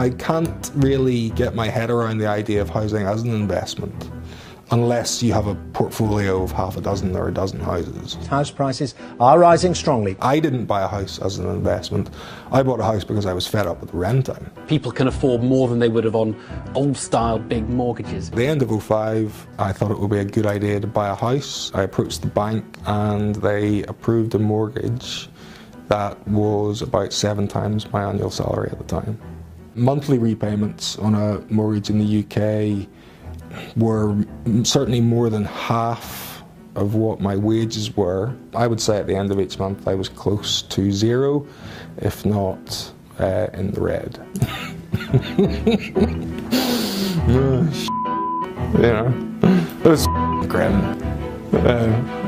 I can't really get my head around the idea of housing as an investment unless you have a portfolio of half a dozen or a dozen houses. House prices are rising strongly. I didn't buy a house as an investment. I bought a house because I was fed up with renting. People can afford more than they would have on old-style big mortgages. At the end of 2005, I thought it would be a good idea to buy a house. I approached the bank and they approved a mortgage that was about 7 times my annual salary at the time. Monthly repayments on a mortgage in the UK were certainly more than half of what my wages were. I would say at the end of each month I was close to zero, if not in the red. It was grim.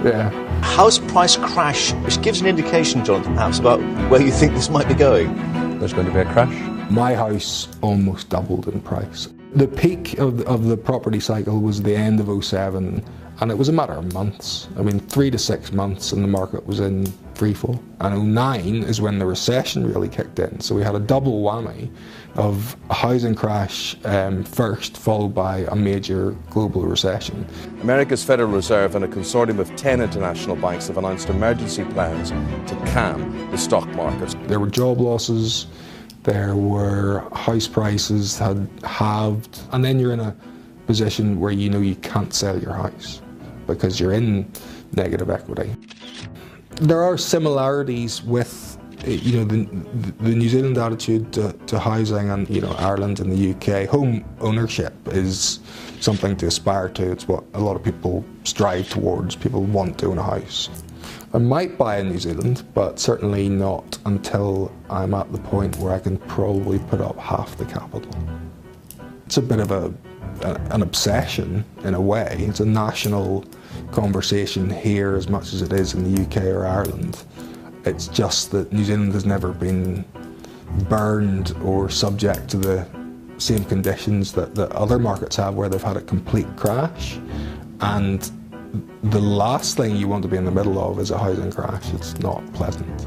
Yeah. House price crash, which gives an indication, Jonathan, perhaps, about where you think this might be going. There's going to be a crash. My house almost doubled in price. The peak of the property cycle was the end of 2007, and it was a matter of months. I mean, 3 to 6 months and the market was in freefall. And 2009 is when the recession really kicked in. So we had a double whammy of a housing crash first, followed by a major global recession. America's Federal Reserve and a consortium of 10 international banks have announced emergency plans to calm the stock market. There were job losses. There were house prices had halved, and then you're in a position where you know you can't sell your house because you're in negative equity. There are similarities with the New Zealand attitude to housing and Ireland and the UK. Home ownership is something to aspire to. It's what a lot of people strive towards. People want to own a house. I might buy in New Zealand, but certainly not until I'm at the point where I can probably put up half the capital. It's a bit of an obsession in a way. It's a national conversation here as much as it is in the UK or Ireland. It's just that New Zealand has never been burned or subject to the same conditions that other markets have, where they've had a complete crash. And the last thing you want to be in the middle of is a housing crash. It's not pleasant.